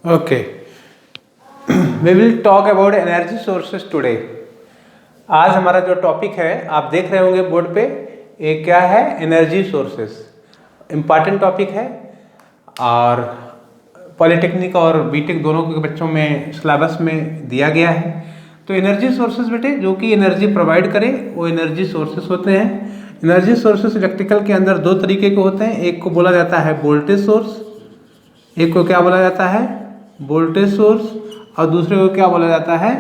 Okay, we will talk about energy sources today. आज हमारा जो टॉपिक है आप देख रहे होंगे बोर्ड पे, ये क्या है? Energy sources. इम्पॉर्टेंट टॉपिक है और पॉलिटेक्निक और बीटेक दोनों के बच्चों में सिलेबस में दिया गया है। तो एनर्जी सोर्सेज बेटे जो कि एनर्जी प्रोवाइड करे वो एनर्जी सोर्सेज होते हैं। एनर्जी सोर्सेज इलेक्ट्रिकल के अंदर दो तरीके के होते हैं, एक को बोला जाता है वोल्टेज सोर्स, एक को क्या बोला जाता है? वोल्टेज सोर्स, और दूसरे को क्या बोला जाता है?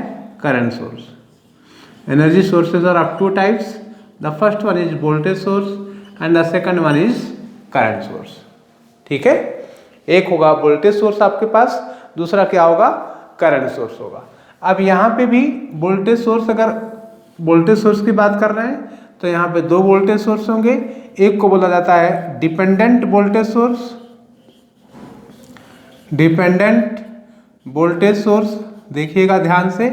Current source. Energy sources are of two types, the first one is voltage source and the second one is current source. ठीक है, एक होगा वोल्टेज सोर्स आपके पास, दूसरा क्या होगा? करंट सोर्स होगा। अब यहाँ पे भी वोल्टेज सोर्स, अगर वोल्टेज सोर्स की बात कर रहे हैं तो यहाँ पे दो वोल्टेज सोर्स होंगे। एक को बोला जाता है dependent voltage source, dependent voltage source, देखिएगा ध्यान से।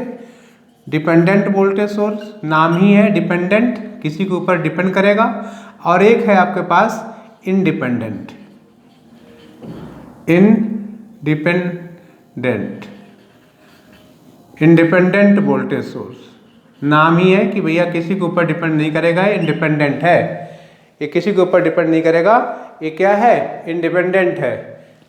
डिपेंडेंट वोल्टेज सोर्स नाम ही है डिपेंडेंट, किसी के ऊपर डिपेंड करेगा। और एक है आपके पास इंडिपेंडेंट, इंडिपेंडेंट वोल्टेज सोर्स। नाम ही है कि भैया किसी के ऊपर डिपेंड नहीं करेगा, इंडिपेंडेंट है। ये किसी के ऊपर डिपेंड नहीं करेगा, ये क्या है? इंडिपेंडेंट है।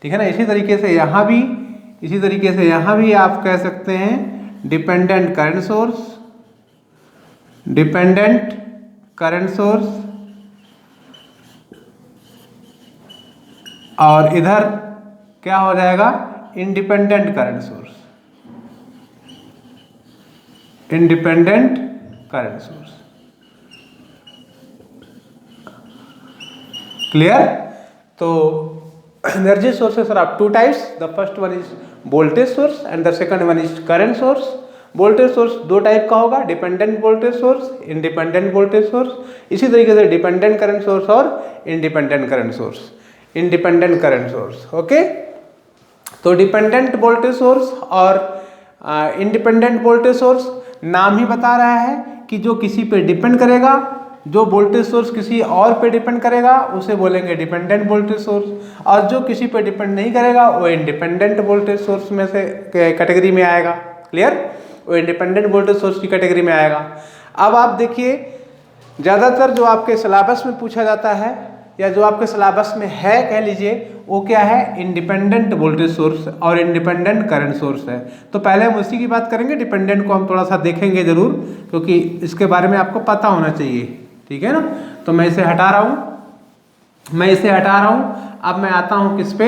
ठीक है ना। इसी तरीके से यहाँ भी आप कह सकते हैं dependent current source, dependent current source, और इधर क्या हो जाएगा? Independent current source, independent current source. Clear? तो energy sources are of two types, the first one is voltage source and the second one is current source. voltage source दो type का होगा, dependent voltage source, independent voltage source. इसी तरीके से dependent current source और independent current source, independent current source. Okay, तो dependent voltage source और independent voltage source नाम ही बता रहा है कि जो किसी पे डिपेंड करेगा, जो वोल्टेज सोर्स किसी और पे डिपेंड करेगा उसे बोलेंगे डिपेंडेंट वोल्टेज सोर्स, और जो किसी पे डिपेंड नहीं करेगा वो इंडिपेंडेंट वोल्टेज सोर्स में से कैटेगरी में आएगा। क्लियर? वो इंडिपेंडेंट वोल्टेज सोर्स की कैटेगरी में आएगा। अब आप देखिए, ज़्यादातर जो आपके सिलेबस में पूछा जाता है या जो आपके सिलेबस में है कह लीजिए, वो क्या है? इंडिपेंडेंट वोल्टेज सोर्स और इंडिपेंडेंट करंट सोर्स है। तो पहले हम उसी की बात करेंगे, डिपेंडेंट को हम थोड़ा सा देखेंगे जरूर, क्योंकि इसके बारे में आपको पता होना चाहिए। ठीक है ना। तो मैं इसे हटा रहा हूं, अब मैं आता हूं किस पे?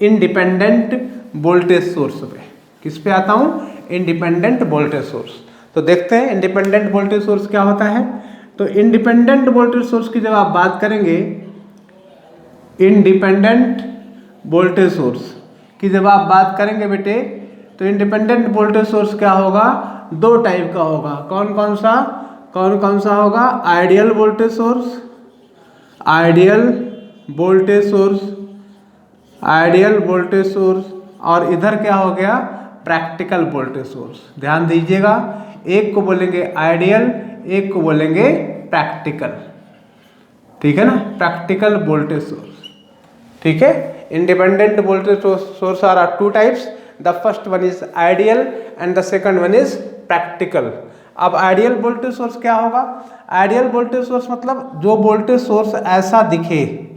इंडिपेंडेंट वोल्टेज सोर्स पे। किस पे आता हूं? Independent voltage source. तो देखते हैं इंडिपेंडेंट वोल्टेज सोर्स क्या होता है। तो इंडिपेंडेंट वोल्टेज सोर्स की जब आप बात करेंगे, इंडिपेंडेंट वोल्टेज सोर्स की जब आप बात करेंगे बेटे, तो इंडिपेंडेंट वोल्टेज सोर्स क्या होगा? दो टाइप का होगा। कौन कौन सा होगा? Ideal voltage source, ideal voltage source, ideal voltage source, और इधर क्या हो गया? Practical voltage source. ध्यान दीजिएगा, एक को बोलेंगे आइडियल, एक को बोलेंगे प्रैक्टिकल। ठीक है ना, प्रैक्टिकल वोल्टेज सोर्स। ठीक है, independent voltage source are two types, the first one is ideal and the second one is practical. अब आइडियल वोल्टेज सोर्स क्या होगा? आइडियल वोल्टेज सोर्स मतलब जो वोल्टेज सोर्स ऐसा दिखे,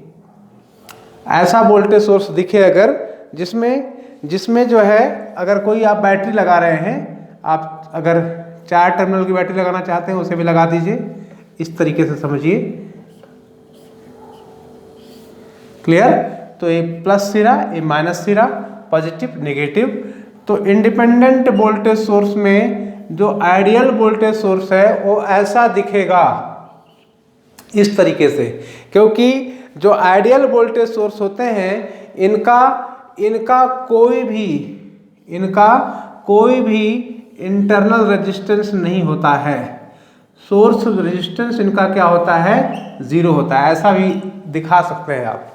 ऐसा वोल्टेज सोर्स दिखे अगर जिसमें जो है, अगर कोई आप बैटरी लगा रहे हैं, आप अगर 4 टर्मिनल की बैटरी लगाना चाहते हैं उसे भी लगा दीजिए, इस तरीके से समझिए। क्लियर? तो ये प्लस सिरा, ये माइनस सिरा, पॉजिटिव नेगेटिव। तो इंडिपेंडेंट वोल्टेज सोर्स में जो आइडियल वोल्टेज सोर्स है वो ऐसा दिखेगा, इस तरीके से। क्योंकि जो आइडियल वोल्टेज सोर्स होते हैं इनका कोई भी इंटरनल रेजिस्टेंस नहीं होता है। सोर्स रेजिस्टेंस इनका क्या होता है? 0 होता है। ऐसा भी दिखा सकते हैं आप।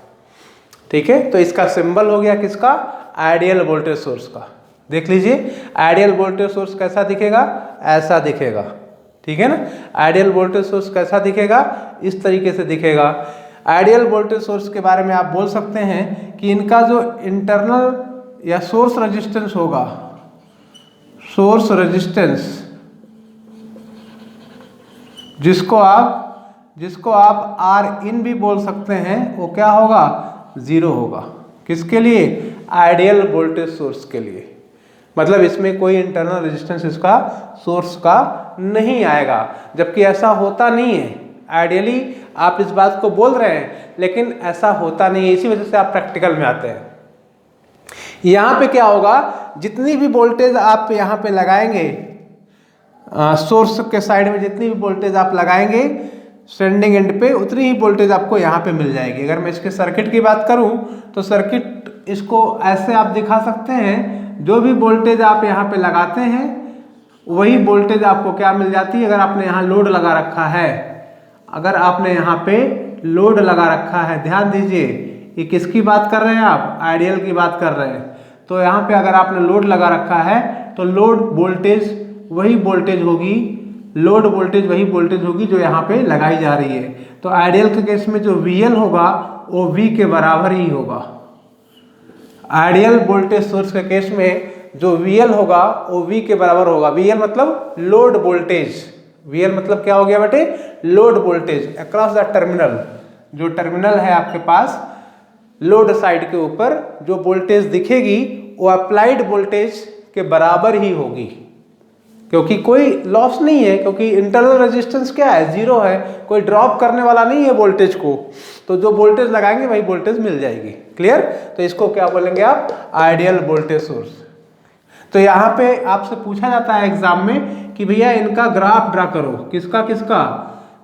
ठीक है, तो इसका सिंबल हो गया किसका? आइडियल वोल्टेज सोर्स का। देख लीजिए, आइडियल वोल्टेज सोर्स कैसा दिखेगा? ऐसा दिखेगा। ठीक है ना। आइडियल वोल्टेज सोर्स कैसा दिखेगा? इस तरीके से दिखेगा। आइडियल वोल्टेज सोर्स के बारे में आप बोल सकते हैं कि इनका जो या सोर्स रेजिस्टेंस होगा, सोर्स रेजिस्टेंस, जिसको आप आर इन भी बोल सकते हैं, वो क्या होगा, 0 होगा। किसके लिए, आइडियल वोल्टेज सोर्स के लिए। मतलब इसमें कोई इंटरनल रेजिस्टेंस इसका सोर्स का नहीं आएगा, जबकि ऐसा होता नहीं है। आइडियली आप इस बात को बोल रहे हैं, लेकिन ऐसा होता नहीं है, इसी वजह से आप प्रैक्टिकल में आते हैं। यहाँ पे क्या होगा, जितनी भी वोल्टेज आप यहाँ पे लगाएंगे, सोर्स के साइड में जितनी भी वोल्टेज आप लगाएंगे स्टैंडिंग एंड पे, उतनी ही वोल्टेज आपको यहाँ पे मिल जाएगी। अगर मैं इसके सर्किट की बात करूँ तो सर्किट इसको ऐसे आप दिखा सकते हैं, जो भी वोल्टेज आप यहाँ पे लगाते हैं वही वोल्टेज आपको क्या मिल जाती है। अगर आपने यहाँ लोड लगा रखा है, अगर आपने यहाँ पे लोड लगा रखा है, ध्यान दीजिए, ये किसकी बात कर रहे हैं आप, आइडियल की बात कर रहे हैं। तो यहाँ पे अगर आपने लोड लगा रखा है तो लोड वोल्टेज वही वोल्टेज होगी, लोड वोल्टेज वही वोल्टेज होगी जो यहाँ पे लगाई जा रही है। तो आइडियल के केस में जो VL होगा वो V के बराबर ही होगा। आइडियल वोल्टेज सोर्स के केस में जो VL होगा वो V के बराबर होगा। VL मतलब लोड वोल्टेज, VL मतलब क्या हो गया बेटे, load voltage across the terminal. जो टर्मिनल है आपके पास लोड साइड के ऊपर जो वोल्टेज दिखेगी वो अप्लाइड वोल्टेज के बराबर ही होगी, क्योंकि कोई लॉस नहीं है, क्योंकि इंटरनल रेजिस्टेंस क्या है, 0 है, कोई ड्रॉप करने वाला नहीं है वोल्टेज को। तो जो वोल्टेज लगाएंगे वही वोल्टेज मिल जाएगी। क्लियर। तो इसको क्या बोलेंगे आप, आइडियल वोल्टेज सोर्स। तो यहाँ पे आपसे पूछा जाता है एग्जाम में कि भैया इनका ग्राफ ड्रा करो, किसका किसका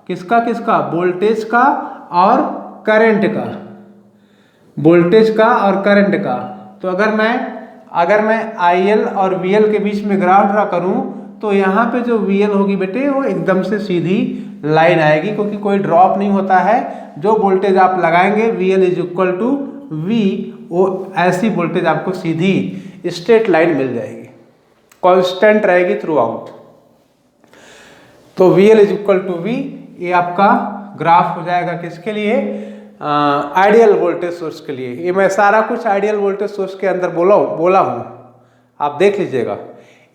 किसका किसका, वोल्टेज का और करंट का, वोल्टेज का और करंट का। तो अगर मैं IL और VL के बीच में ग्राफ ड्रा करूं तो यहाँ पे जो VL होगी बेटे वो एकदम से सीधी लाइन आएगी, क्योंकि कोई ड्रॉप नहीं होता है। जो वोल्टेज आप लगाएंगे VL is equal to V, वो ऐसी वोल्टेज आपको सीधी स्ट्रेट लाइन मिल जाएगी, कांस्टेंट रहेगी थ्रू आउट। तो VL is equal to V, ये आपका ग्राफ हो जाएगा किसके लिए, आइडियल वोल्टेज सोर्स के लिए। ये मैं सारा कुछ आइडियल वोल्टेज सोर्स के अंदर बोला हूँ, आप देख लीजिएगा।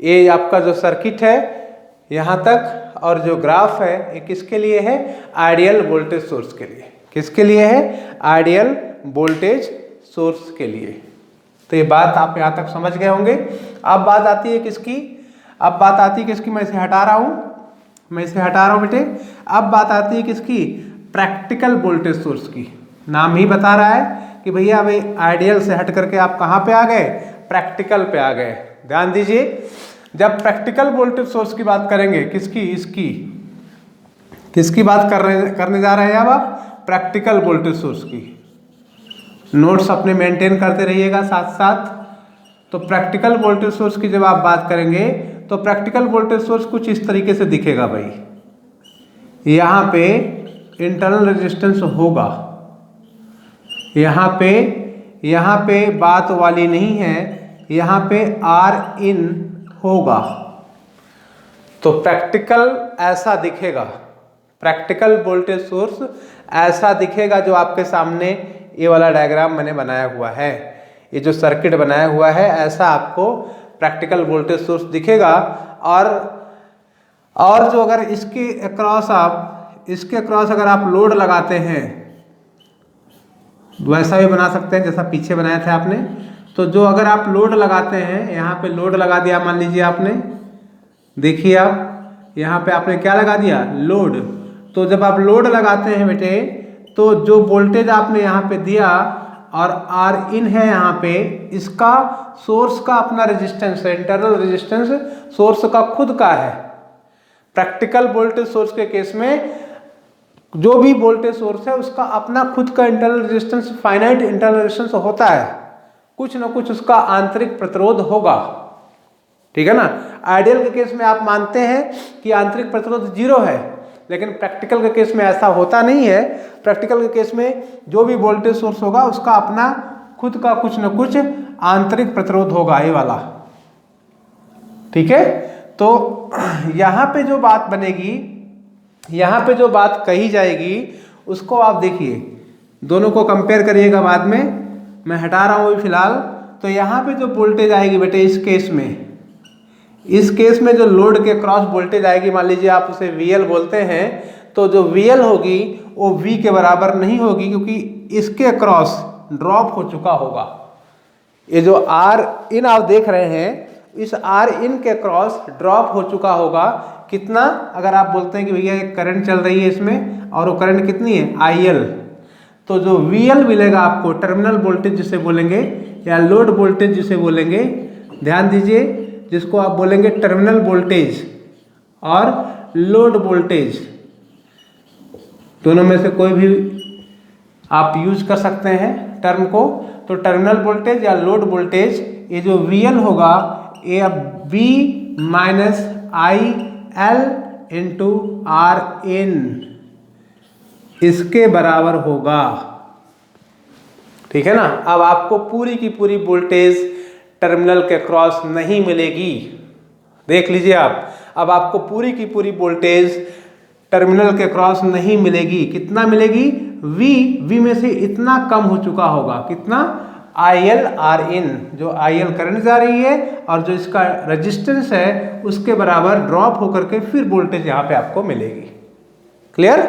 ये आपका जो सर्किट है यहाँ तक और जो ग्राफ है ये किसके लिए है, आइडियल वोल्टेज सोर्स के लिए। किसके लिए है, आइडियल वोल्टेज सोर्स के लिए। तो ये बात आप यहाँ तक समझ गए होंगे। अब बात आती है किसकी, अब बात आती है किसकी, मैं इसे हटा रहा हूँ, बेटे। अब बात आती है किसकी, प्रैक्टिकल वोल्टेज सोर्स की। नाम ही बता रहा है कि भैया अभी आइडियल से हट करके आप कहाँ पे आ गए, प्रैक्टिकल पे आ गए। ध्यान दीजिए, जब प्रैक्टिकल वोल्टेज सोर्स की बात करेंगे, किसकी बात करने जा रहे हैं अब आप, प्रैक्टिकल वोल्टेज सोर्स की। नोट्स अपने मेंटेन करते रहिएगा साथ साथ। तो प्रैक्टिकल वोल्टेज सोर्स की जब आप बात करेंगे तो प्रैक्टिकल वोल्टेज सोर्स कुछ इस तरीके से दिखेगा भाई। यहाँ पे इंटरनल रेजिस्टेंस होगा, यहाँ पे बात वाली नहीं है, यहाँ पे R in होगा। तो प्रैक्टिकल ऐसा दिखेगा, प्रैक्टिकल वोल्टेज सोर्स ऐसा दिखेगा जो आपके सामने ये वाला डायग्राम मैंने बनाया हुआ है, ये जो सर्किट बनाया हुआ है, ऐसा आपको प्रैक्टिकल वोल्टेज सोर्स दिखेगा। और जो अगर इसके अक्रॉस अगर आप लोड लगाते हैं, वैसा भी बना सकते हैं जैसा पीछे बनाया था आपने। तो जो अगर आप लोड लगाते हैं, यहाँ पे लोड लगा दिया मान लीजिए आपने, देखिए आप यहाँ पे आपने क्या लगा दिया, लोड। तो जब आप लोड लगाते हैं बेटे, तो जो वोल्टेज आपने यहाँ पे दिया और R in है यहाँ पे, इसका सोर्स का अपना रेजिस्टेंस है, इंटरनल रेजिस्टेंस सोर्स का खुद का है। प्रैक्टिकल वोल्टेज सोर्स के केस में जो भी वोल्टेज सोर्स है उसका अपना खुद का internal resistance, finite internal resistance होता है, कुछ ना कुछ उसका आंतरिक प्रतिरोध होगा। ठीक है ना। आइडियल के केस में आप मानते हैं कि आंतरिक प्रतिरोध 0 है, लेकिन प्रैक्टिकल के केस में ऐसा होता नहीं है। प्रैक्टिकल के केस में जो भी वोल्टेज सोर्स होगा उसका अपना खुद का कुछ न कुछ आंतरिक प्रतिरोध होगा, ये वाला। ठीक है। तो यहाँ पे जो बात बनेगी, यहाँ पे जो बात कही जाएगी, उसको आप देखिए, दोनों को कंपेयर करिएगा बाद में। मैं हटा रहा हूँ फिलहाल, तो यहाँ पे जो वोल्टेज आएगी बेटे इस केस में जो लोड के क्रॉस वोल्टेज आएगी, मान लीजिए आप उसे VL बोलते हैं, तो जो VL होगी वो V के बराबर नहीं होगी, क्योंकि इसके क्रॉस ड्रॉप हो चुका होगा। ये जो R इन आप देख रहे हैं, इस R इन के क्रॉस ड्रॉप हो चुका होगा। कितना? अगर आप बोलते हैं कि भैया एक करंट चल रही है इसमें, और वो करंट कितनी है IL, तो जो VL मिलेगा आपको, टर्मिनल वोल्टेज जिसे बोलेंगे या लोड वोल्टेज जिसे बोलेंगे, ध्यान दीजिए, जिसको आप बोलेंगे टर्मिनल वोल्टेज और लोड वोल्टेज, दोनों में से कोई भी आप यूज कर सकते हैं टर्म को। तो टर्मिनल वोल्टेज या लोड वोल्टेज, ये जो VL होगा ये अब V minus IL into RN इसके बराबर होगा। ठीक है ना। अब आपको पूरी की पूरी वोल्टेज टर्मिनल के क्रॉस नहीं मिलेगी। देख लीजिए आप, अब आपको पूरी की पूरी वोल्टेज टर्मिनल के क्रॉस नहीं मिलेगी। कितना मिलेगी? V में से इतना कम हो चुका होगा। कितना? IL RN, जो IL करंट जा रही है और जो इसका रेजिस्टेंस है उसके बराबर ड्रॉप होकर के फिर वोल्टेज यहाँ पे आपको मिलेगी। क्लियर?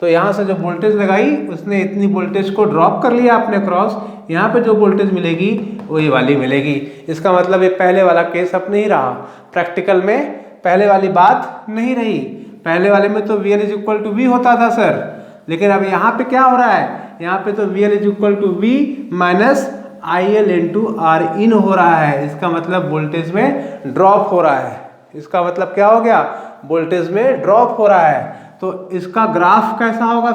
तो यहाँ से जो वोल्टेज लगाई उसने इतनी वोल्टेज को ड्रॉप कर लिया अपने क्रॉस, यहाँ पे जो वोल्टेज मिलेगी वो ये वाली मिलेगी। इसका मतलब ये पहले वाला केस अब नहीं रहा। प्रैक्टिकल में पहले वाली बात नहीं रही। पहले वाले में तो VL is equal to V होता था सर, लेकिन अब यहाँ पे क्या हो रहा है? यहाँ पे तो VL is equal to V minus IL into RN हो रहा है। इसका मतलब वोल्टेज में ड्रॉप हो रहा है। इसका मतलब क्या हो गया? वोल्टेज में ड्रॉप हो रहा है। तो इसका ग्राफ कैसा होगा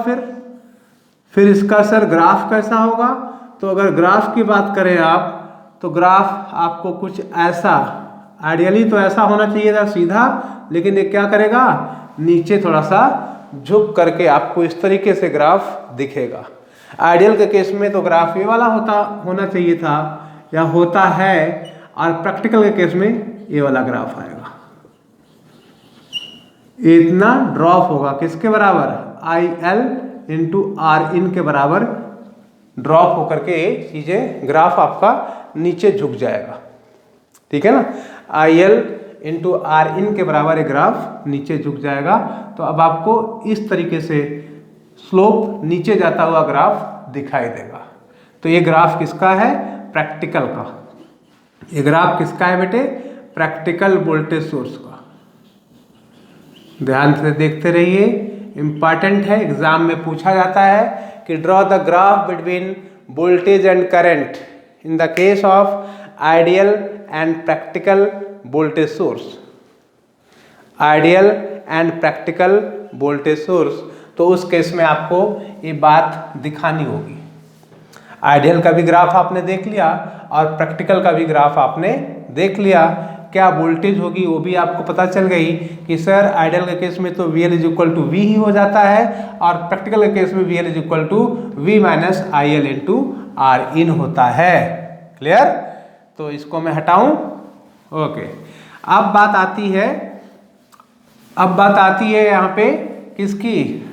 फिर इसका सर ग्राफ कैसा होगा? तो अगर ग्राफ की बात करें आप, तो ग्राफ आपको कुछ ऐसा, आइडियली तो ऐसा होना चाहिए था सीधा, लेकिन ये क्या करेगा? नीचे थोड़ा सा झुक करके आपको इस तरीके से ग्राफ दिखेगा। आइडियल के केस में तो ग्राफ ये वाला होना चाहिए था या होता है, और प्रैक्टिकल के केस में ये वाला ग्राफ आएगा। इतना ड्रॉप होगा किसके बराबर? IL इंटू RN के बराबर ड्रॉप होकर के चीजें, ग्राफ आपका नीचे झुक जाएगा। ठीक है ना। IL इंटू RN के बराबर एक ग्राफ नीचे झुक जाएगा। तो अब आपको इस तरीके से स्लोप नीचे जाता हुआ ग्राफ दिखाई देगा। तो ये ग्राफ किसका है? प्रैक्टिकल का। ये ग्राफ किसका है बेटे? प्रैक्टिकल वोल्टेज सोर्स का। ध्यान से देखते रहिए, इंपॉर्टेंट है, एग्जाम में पूछा जाता है कि draw the graph between voltage and current in the case of ideal and practical voltage source. Ideal and practical voltage source, तो उस केस में आपको ये बात दिखानी होगी। आइडियल का भी ग्राफ आपने देख लिया और प्रैक्टिकल का भी ग्राफ आपने देख लिया। क्या वोल्टेज होगी वो भी आपको पता चल गई कि सर आइडियल के केस में तो VL is equal to V ही हो जाता है, और प्रैक्टिकल के केस में VL is equal to V minus IL into RN होता है। क्लियर? तो इसको मैं हटाऊं। ओके, अब बात आती है यहाँ पे किसकी?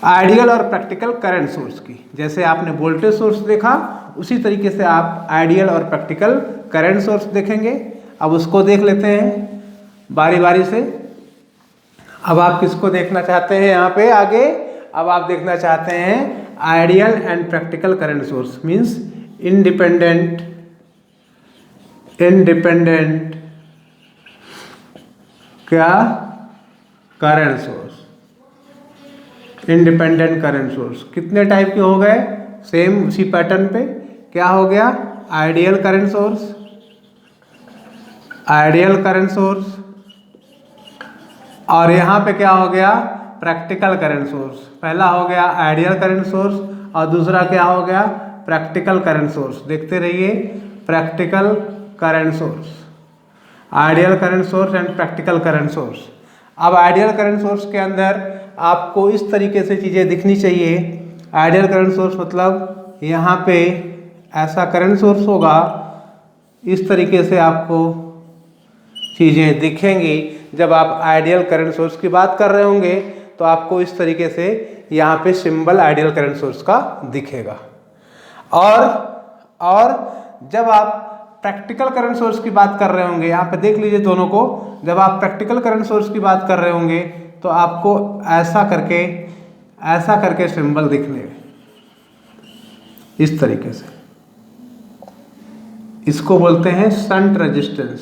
आइडियल और प्रैक्टिकल करंट सोर्स की। जैसे आपने वोल्टेज सोर्स देखा, उसी तरीके से आप आइडियल और प्रैक्टिकल करंट सोर्स देखेंगे। अब उसको देख लेते हैं बारी बारी से। अब आप किसको देखना चाहते हैं यहाँ पे आगे? अब आप देखना चाहते हैं ideal and practical current source, means independent क्या? Current source. Independent current source कितने टाइप के हो गए? सेम उसी पैटर्न पे। क्या हो गया? आइडियल करंट सोर्स, और यहाँ पे क्या हो गया? Practical current source. पहला हो गया आइडियल करंट सोर्स और दूसरा क्या हो गया? Practical current source. देखते रहिए, practical current source, ideal current source and practical current source. अब आइडियल करंट सोर्स के अंदर आपको इस तरीके से चीज़ें दिखनी चाहिए। आइडियल करंट सोर्स मतलब यहाँ पे ऐसा करंट सोर्स होगा, इस तरीके से आपको चीज़ें दिखेंगी। जब आप आइडियल करंट सोर्स की बात कर रहे होंगे तो आपको इस तरीके से यहाँ पे सिंबल आइडियल करंट सोर्स का दिखेगा। और जब आप प्रैक्टिकल करंट सोर्स की बात कर रहे होंगे, यहाँ पे देख लीजिए दोनों को, जब आप प्रैक्टिकल करंट सोर्स की बात कर रहे होंगे तो आपको ऐसा करके सिंबल दिखने, इस तरीके से, इसको बोलते हैं शंट रेजिस्टेंस।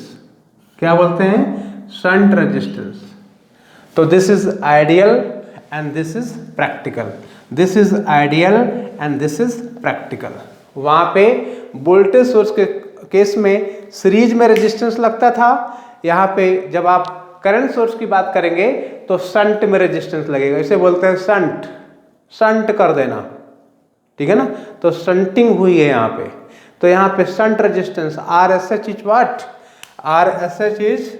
क्या बोलते हैं? Shunt resistance. तो this is ideal and this is practical, this is ideal and this is practical. वहाँ पे वोल्टेज सोर्स के केस में सीरीज में रेजिस्टेंस लगता था, यहाँ पे जब आप करंट सोर्स की बात करेंगे तो शंट में रेजिस्टेंस लगेगा। इसे बोलते हैं शंट, शंट कर देना, ठीक है ना। तो शंटिंग हुई है यहाँ पे। तो यहाँ पे shunt resistance RSH is what? RSH is,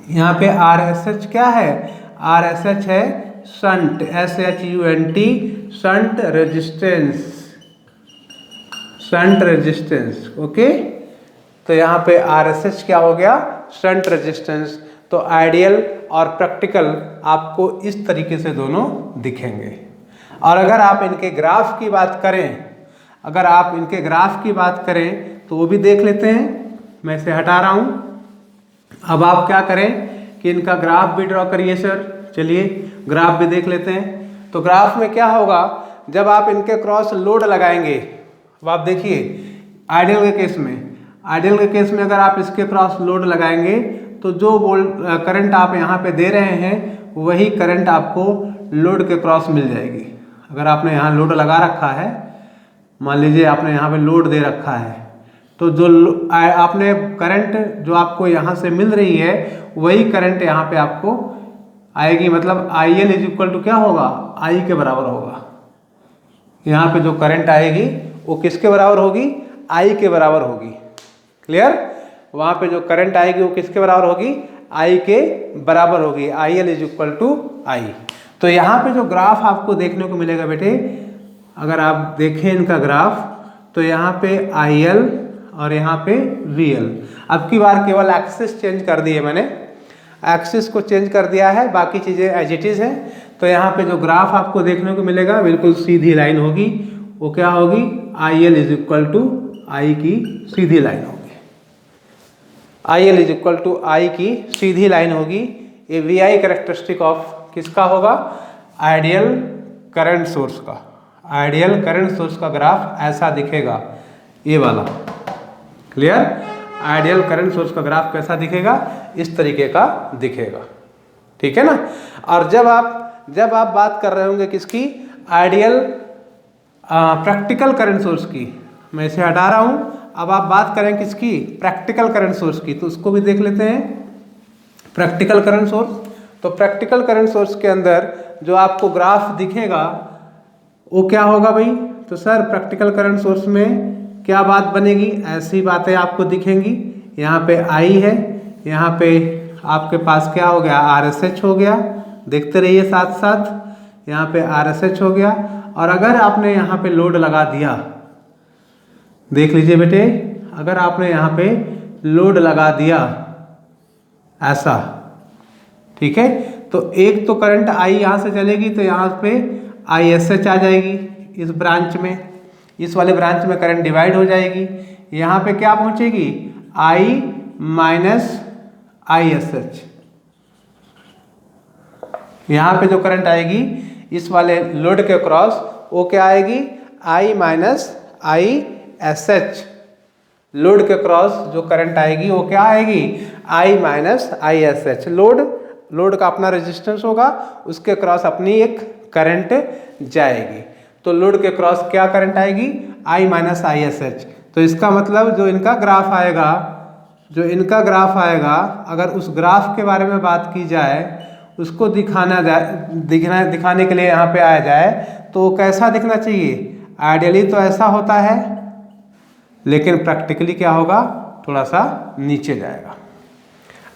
यहाँ पे RSH क्या है? RSH है shunt, SHUNT, shunt resistance, shunt resistance. Okay, तो यहाँ पे RSH क्या हो गया? Shunt resistance. तो आइडियल और प्रैक्टिकल आपको इस तरीके से दोनों दिखेंगे। और अगर आप इनके ग्राफ की बात करें, अगर आप इनके ग्राफ की बात करें तो वो भी देख लेते हैं। मैं इसे हटा रहा हूँ। अब आप क्या करें कि इनका ग्राफ भी ड्रॉ करिए सर। चलिए ग्राफ भी देख लेते हैं। तो ग्राफ में क्या होगा, जब आप इनके क्रॉस लोड लगाएंगे, अब आप देखिए आइडियल के केस में, आइडियल के केस में अगर आप इसके क्रॉस लोड लगाएंगे तो जो करंट आप यहाँ पे दे रहे हैं वही करंट आपको लोड के क्रॉस मिल जाएगी। अगर आपने यहाँ लोड लगा रखा है, मान लीजिए आपने यहाँ पे लोड दे रखा है, तो जो आपने करंट जो आपको यहाँ से मिल रही है वही करंट यहाँ पे आपको आएगी। मतलब IL इज इक्वल टू क्या होगा? I के बराबर होगा। यहाँ पे जो करंट आएगी वो किसके बराबर होगी? I के बराबर होगी। क्लियर? वहाँ पे जो करंट आएगी वो किसके बराबर होगी? I के बराबर होगी। IL is equal to I। तो यहाँ पे जो ग्राफ आपको देखने को मिलेगा बेटे, अगर आप देखें इनका ग्राफ, तो यहाँ पे IL और यहाँ पे VL। अब की बार केवल एक्सिस चेंज कर दी है मैंने, एक्सिस को चेंज कर दिया है, बाकी चीज़ें एज इट इज़ है। तो यहाँ पे जो ग्राफ आपको देखने को मिलेगा बिल्कुल सीधी लाइन होगी। वो क्या होगी? IL is equal to I की सीधी लाइन होगी। IL is equal to I की सीधी लाइन होगी। ये VI कैरेक्टरिस्टिक ऑफ किसका होगा? आइडियल करंट सोर्स का। आइडियल करंट सोर्स का ग्राफ ऐसा दिखेगा, ये वाला। क्लियर? आइडियल करंट सोर्स का ग्राफ कैसा दिखेगा? इस तरीके का दिखेगा। ठीक है ना। और जब आप बात कर रहे होंगे किसकी? आइडियल प्रैक्टिकल करंट सोर्स की, मैं इसे हटा रहा हूं। अब आप बात करें किसकी? प्रैक्टिकल करंट सोर्स की। तो उसको भी देख लेते हैं, प्रैक्टिकल करंट सोर्स। तो प्रैक्टिकल करंट सोर्स के अंदर जो आपको ग्राफ दिखेगा वो क्या होगा भाई? तो सर प्रैक्टिकल करंट सोर्स में क्या बात बनेगी? ऐसी बातें आपको दिखेंगी। यहाँ पे I है, यहाँ पे आपके पास क्या हो गया? RSH हो गया। देखते रहिए साथ साथ, यहाँ पे RSH हो गया। और अगर आपने यहाँ पे लोड लगा दिया, देख लीजिए बेटे, अगर आपने यहाँ पे लोड लगा दिया ऐसा, ठीक है, तो एक तो करंट I यहाँ से चलेगी तो यहाँ पे ISH आ जाएगी इस ब्रांच में, इस वाले ब्रांच में करंट डिवाइड हो जाएगी। यहाँ पे क्या पहुँचेगी? I minus ISH। यहाँ पे जो करंट आएगी इस वाले लोड के क्रॉस, वो क्या आएगी? I minus ISH। लोड के क्रॉस जो करंट आएगी वो क्या आएगी? I minus ISH। लोड का अपना रेजिस्टेंस होगा, उसके क्रॉस अपनी एक करंट जाएगी। तो लोड के क्रॉस क्या करंट आएगी? I minus ISH। तो इसका मतलब जो इनका ग्राफ आएगा, अगर उस ग्राफ के बारे में बात की जाए, उसको दिखाने के लिए यहाँ पे आया जाए तो कैसा दिखना चाहिए? आइडियली तो ऐसा होता है, लेकिन प्रैक्टिकली क्या होगा? थोड़ा सा नीचे जाएगा।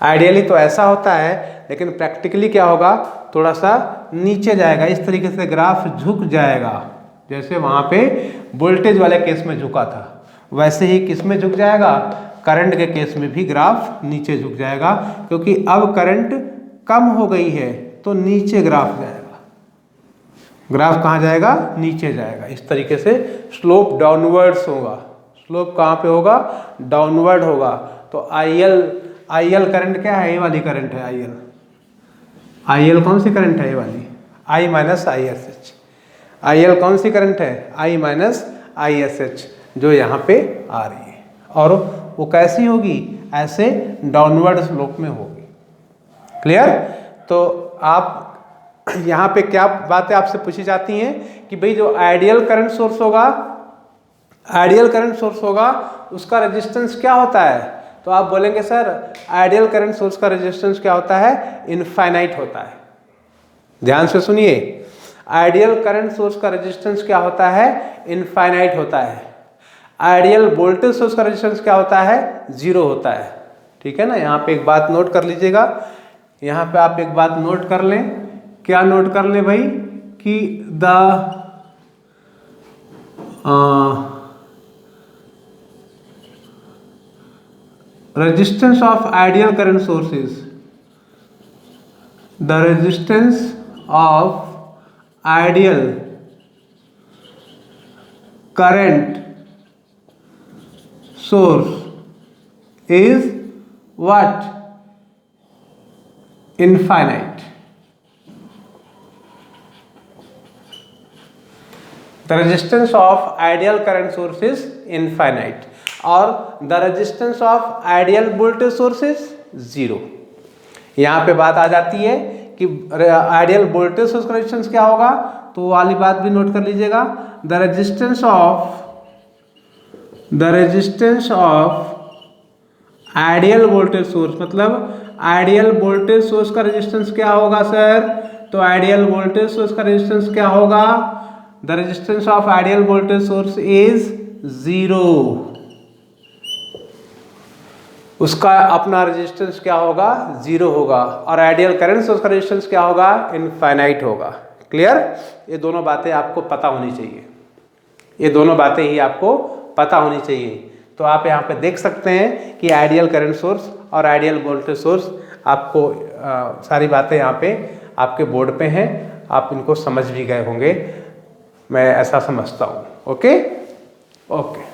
आइडियली तो ऐसा होता है, लेकिन प्रैक्टिकली क्या होगा? थोड़ा सा नीचे जाएगा। इस तरीके से ग्राफ झुक जाएगा, जैसे वहाँ पे वोल्टेज वाले केस में झुका था, वैसे ही किस में झुक जाएगा? करंट के केस में भी ग्राफ नीचे झुक जाएगा, क्योंकि अब करंट कम हो गई है तो नीचे ग्राफ जाएगा। ग्राफ कहाँ जाएगा? नीचे जाएगा। इस तरीके से स्लोप डाउनवर्ड्स होगा, स्लोप कहाँ पे होगा, डाउनवर्ड होगा। तो IL करंट क्या है, ये वाली करंट है IL कौन सी करंट है, ये वाली I माइनस ISH। IL कौन सी करंट है, I माइनस ISH, जो यहाँ पे आ रही है, और वो कैसी होगी, ऐसे डाउनवर्ड स्लोप में होगी। क्लियर। तो आप यहाँ पे क्या बातें आपसे पूछी जाती हैं कि भाई जो आइडियल करंट सोर्स होगा उसका रेजिस्टेंस क्या होता है। तो आप बोलेंगे सर आइडियल करंट सोर्स का रेजिस्टेंस क्या होता है, इनफाइनाइट होता है। ध्यान से सुनिए, आइडियल करंट सोर्स का रेजिस्टेंस क्या होता है, इनफाइनाइट होता है। आइडियल वोल्टेज सोर्स का रेजिस्टेंस क्या होता है, 0 होता है। ठीक है ना। यहाँ पे एक बात नोट कर लीजिएगा, यहाँ पे आप एक बात नोट कर लें। क्या नोट कर लें भाई, कि the resistance of ideal current sources, the resistance of ideal current source is what, infinite. The resistance of ideal current source is infinite, और the resistance of ideal voltage source is 0। यहाँ पे बात आ जाती है कि आइडियल वोल्टेज सोर्स का resistance क्या होगा, तो वाली बात भी नोट कर लीजिएगा। The resistance of ideal voltage source, मतलब आइडियल वोल्टेज सोर्स का रेजिस्टेंस क्या होगा सर, तो आइडियल वोल्टेज सोर्स का रेजिस्टेंस क्या होगा, the resistance of ideal voltage source is 0। उसका अपना रेजिस्टेंस क्या होगा, 0 होगा, और आइडियल करंट सोर्स का रेजिस्टेंस क्या होगा, इनफाइनाइट होगा। क्लियर। ये दोनों बातें आपको पता होनी चाहिए, ये दोनों बातें ही आपको पता होनी चाहिए। तो आप यहाँ पे देख सकते हैं कि आइडियल करंट सोर्स और आइडियल वोल्टेज सोर्स, आपको सारी बातें यहाँ पे आपके बोर्ड पे हैं, आप इनको समझ भी गए होंगे, मैं ऐसा समझता हूँ। Okay okay.